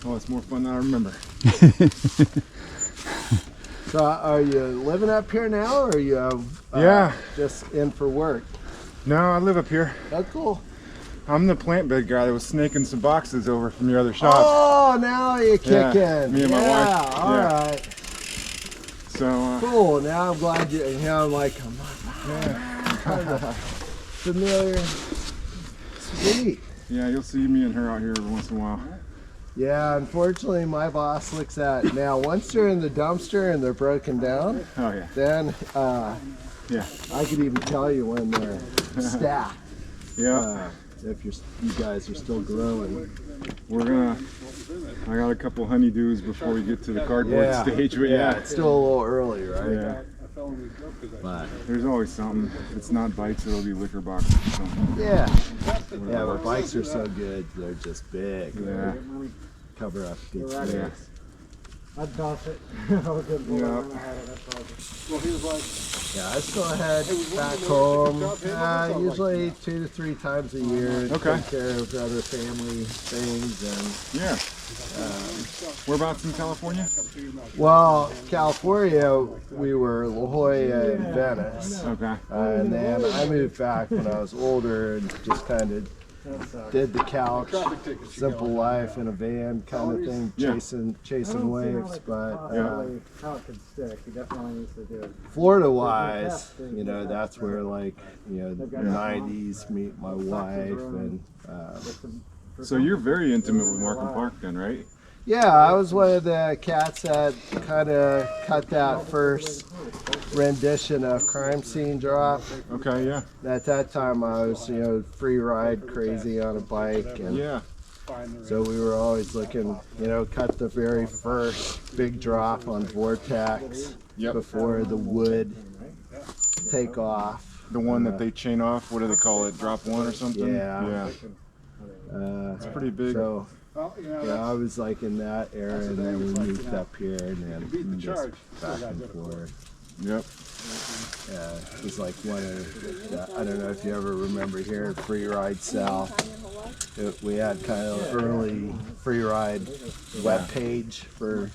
Oh, it's more fun than I remember. So are you living up here now, or are you Yeah. just in for work? No, I live up here. Oh, cool. I'm the plant bed guy that was snaking some boxes over from your other shop. Oh, now you kick in. Me and my wife. All right. So, Cool. Now I'm glad you. Now I'm like, kind of familiar. Sweet. yeah, you'll see me and her out here every once in a while. Yeah, unfortunately, my boss looks at now. Once they're in the dumpster and they're broken down, Oh yeah. then Yeah. I could even tell you when they're stacked. Yeah. If you guys are still growing. I got a couple honeydews before we get to the cardboard stage. But yeah, it's still a little early, right? Yeah. But There's always something. If it's not bites, it'll be liquor boxes or something. yeah, but bikes are so good. They're just big. Yeah. Cover up good Yeah. space. I'd toss it. Yeah, I still head back home usually 2 to 3 times a year to Okay. take care of other family things. And Yeah. Whereabouts in California? well, California, we were La Jolla and Venice. Okay. And then I moved back when I was older and just kind of did the couch, simple life in a van kind of thing, Yeah. chasing waves. But How it could stick. He definitely needs to do it. Florida-wise, you know, that's where like, you know, the 90s meet my wife and. So you're very intimate with Markham Park then, right? Yeah, I was one of the cats that kind of cut that first rendition of Crime Scene Drop. Okay, yeah. At that time, I was, you know, free ride crazy on a bike, and Yeah. so we were always looking, you know, cut the very first big drop on Vortex Yep. before the wood take off. The one that they chain off, what do they call it? Drop one or something? Yeah. Yeah. It's pretty big. So, yeah, I was like in that era, and then we moved up here, and then just back and forth. Yep. It was like one of, I don't know if you ever remember here at Free Ride South, we had kind of early free ride web page for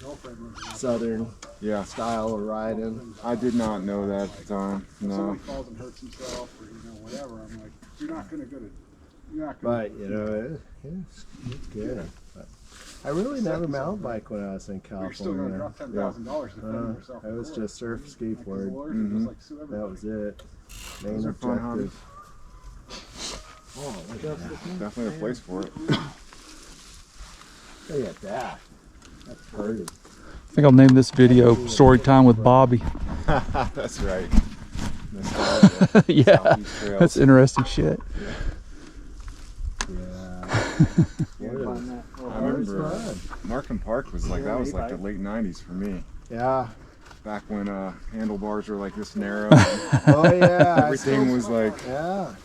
Southern Yeah. style of riding. I did not know that at the time. If No. somebody falls and hurts himself or whatever, I'm like, you're not gonna go to. But you know, it's good. But I really never mountain bike when I was in You're still going to California. drop $10,000 to defend yourself. It was just surf, skateboard. Mm-hmm. That was it. Main Those are fun objective. Oh, look at that. Definitely a place for it. Look at that. That's pretty. I think I'll name this video "Story Time with Bobby." That's right. Nostalgia. Yeah, Southeast Trails. that's interesting shit. I remember Markham Park was like, that was like the late 90s for me. Yeah. Back when handlebars were like this narrow. Oh yeah. Everything was like, Yeah.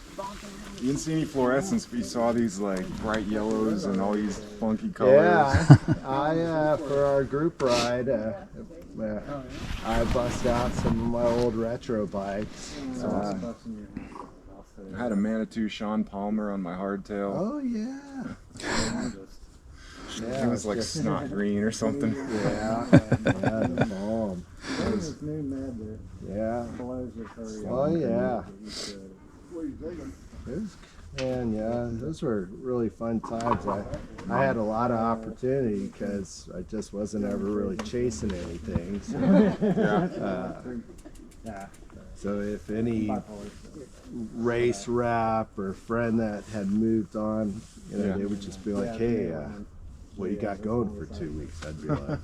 you didn't see any fluorescence, but you saw these like bright yellows and all these funky colors. Yeah. I for our group ride, I bust out some of my old retro bikes. I had a Manitou Sean Palmer on my hardtail. Oh yeah. It was like snot green or something. Yeah. The bomb. Yeah. Oh yeah. And yeah, those were really fun times. I had a lot of opportunity because I just wasn't ever really chasing anything. So if any race rap or friend that had moved on, you know, they would just be like, "Hey, what you got going for 2 weeks?" I'd be like,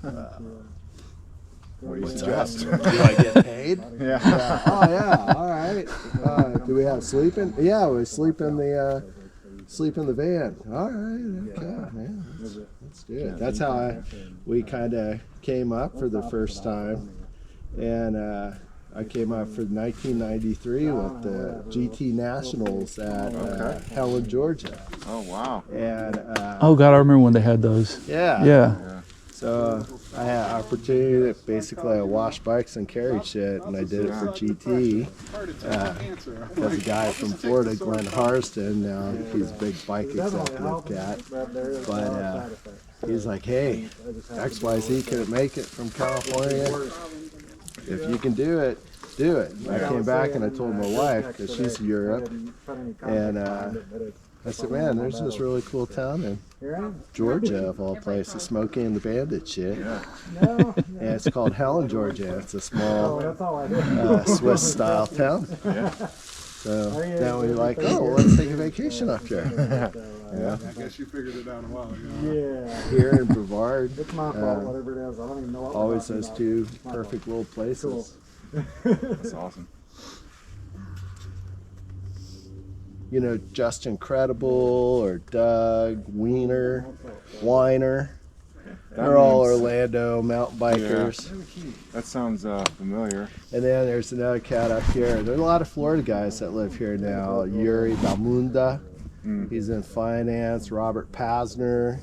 What do you "What's suggest? up? Do I get paid?" Yeah. Oh yeah, all right. Do we have sleeping? Yeah, we sleep in the van. All right, okay, yeah, that's good. That's how we kind of came up for the first time, and I came up for 1993 with the GT Nationals at Helen, Georgia. Oh wow. And Oh God, I remember when they had those. yeah. Yeah. So I had opportunity to basically I washed bikes and carried shit, and I did it for GT. There's a guy from Florida, Glenn Harston. Now he's a big bike executive cat, but he's like, hey, XYZ couldn't make it from California. If you can do it, do it. And I came back and I told my wife, because she's in Europe, and I said, man, there's this really cool town in Georgia, of all places, Smokey and the Bandit shit. And it's called Helen, Georgia. It's a small Swiss-style town. So then we're like, oh, well, let's take a vacation up there. I guess you figured it out a while ago. Here in Brevard, It's my fault, whatever it is. I don't even know what always those two perfect little places. That's awesome. You know, Justin Credible or Doug Weiner. They're all Orlando mountain bikers. Yeah. That sounds familiar. And then there's another cat up here. There's a lot of Florida guys that live here now. Yuri Balmunda, he's in finance. Robert Pasner,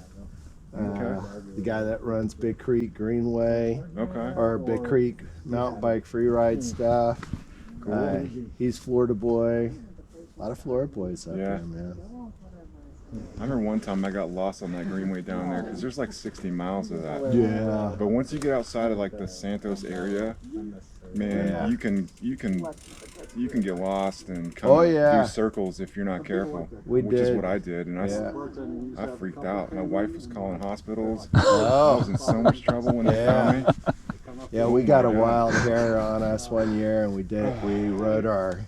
the guy that runs Big Creek Greenway, or Big Creek mountain bike free ride stuff. He's Florida boy. A lot of Florida boys up there, man. I remember one time I got lost on that greenway down there because there's like 60 miles of that. Yeah. But once you get outside of like the Santos area, man, you can get lost and come through circles if you're not careful. Which is what I did, and I freaked out. My wife was calling hospitals. I was in so much trouble when they found me. Yeah, we got a wild hare on us one year, and we rode our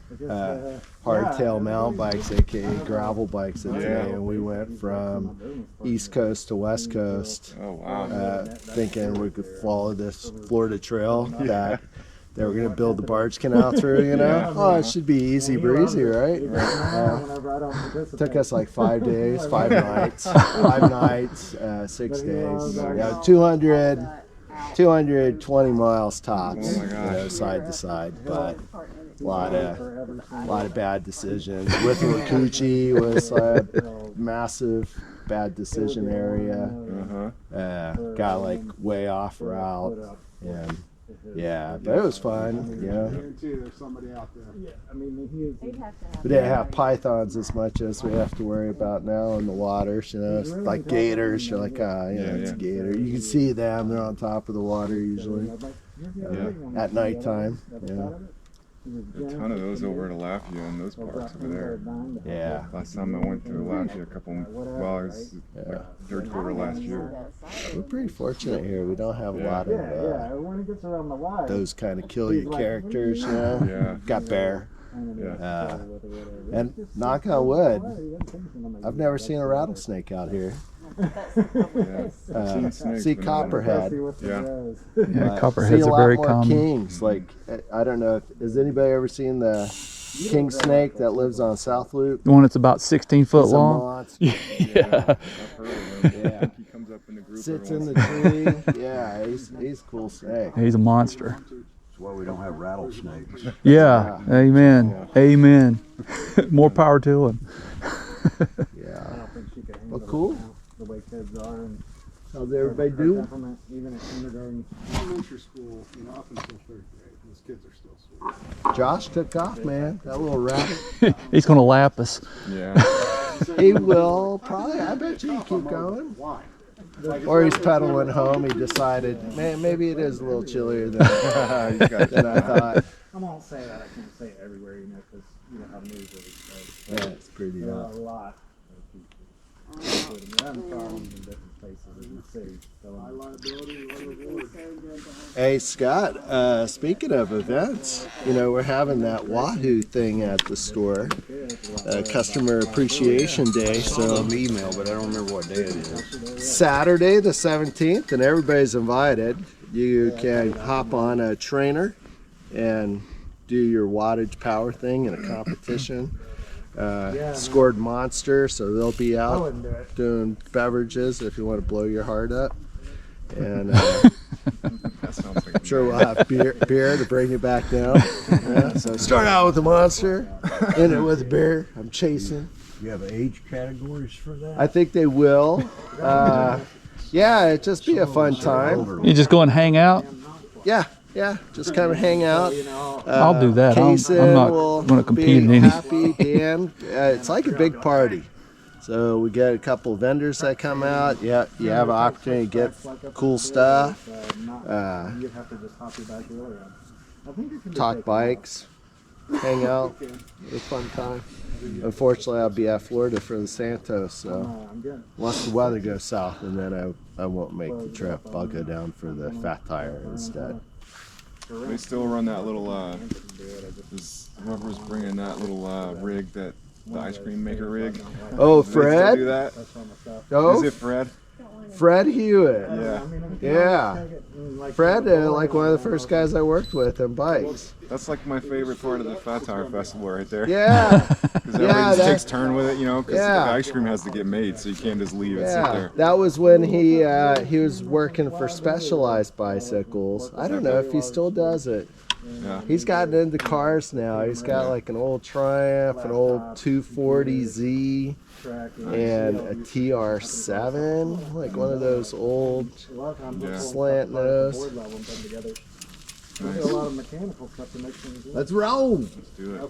hardtail mountain bikes, aka gravel bikes, today, and we went from East Coast to West Coast. Oh wow! Thinking we could follow this Florida trail that they were going to build the barge canal through. You know, oh, it should be easy breezy, right? Took us like 5 days, 5 nights, 6 days. Yeah, 220 miles tops, oh my gosh. You know, side to side, but a lot of bad decisions. With Wakuchi was a massive bad decision area. Got like way off route, and but it was fun. You know, There's somebody out there. we didn't have pythons as much as we have to worry about now in the waters. You know, it's like gators. You're like, it's a gator. You can see them. They're on top of the water usually at nighttime. A ton of those over at Lafayette and those parks over there. Yeah. Last time I went to Lafayette it was like third quarter last year. We're pretty fortunate here. We don't have a lot of those kind of kill you characters, you know. Yeah. Got bear. And knock on wood, I've never seen a rattlesnake out here. See copperhead. Copperhead's see a lot very more common. kings. Like, I don't know, has anybody ever seen the king snake that lives on South Loop? The one that's about 16 foot He's a long. monster. Yeah. I've heard of him. Yeah. He comes up in the group. Sits in the tree. Yeah, he's a cool snake. He's a monster. That's why we don't have rattlesnakes. Yeah. Amen. Amen. More power to him. Yeah. Well, cool. The way kids are, and How's everybody doing? even at kindergarten. Elementary school, up until third grade. Those kids are still sweet. Josh took off, man. That little rabbit. He's going to lap us. Yeah. He will probably. I bet you he keep going. Why? Or he's pedaling home. He decided, man, maybe it is a little chillier than I thought. I won't say that. I can't say it everywhere, because you know how the news is. Yeah, it's pretty. There are a lot of people. They're having problems in different places in the city. High liability, low reward. Hey, Scott, speaking of events, we're having that Wahoo thing at the store, Customer Appreciation Day. So Email, but I don't remember what day it is. Saturday the 17th, and everybody's invited. You can hop on a trainer and do your wattage power thing in a competition. Scored Monster, so they'll be out doing beverages if you want to blow your heart up. And That sounds like I'm sure we'll have beer to bring you back down. So start out with the Monster, end it with a beer. I'm chasing. You have age categories for that? I think they will. Yeah, it'd just be a fun time. You just go and hang out? Yeah, just kind of hang out. I'll do that. I'm not going to compete in any. Happy, Dan. It's like a big party. So we get a couple of vendors that come out. Yeah, you have an opportunity to get cool stuff. Talk bikes, hang out, a fun time. Unfortunately, I'll be at Florida for the Santos, so once the weather goes south, and then I won't make the trip. I'll go down for the Fat Tire instead. They still run that little, whoever's bringing that little rig, the ice cream maker rig. Oh, Do they still Fred? do that? Oh, Is it Fred? Fred Hewitt. Yeah. Fred, like one of the first guys I worked with in bikes. That's like my favorite part of the Fat Tire Festival right there. Yeah. Because everybody just takes turn with it, you know, because the ice cream has to get made, so you can't just leave it sit there. That was when he was working for Specialized Bicycles. I don't know if he still does it. Yeah. He's gotten into cars now. He's got like an old Triumph, an old 240Z, and a TR7, like one of those old slant nose. Nice. Let's roll. Let's do it.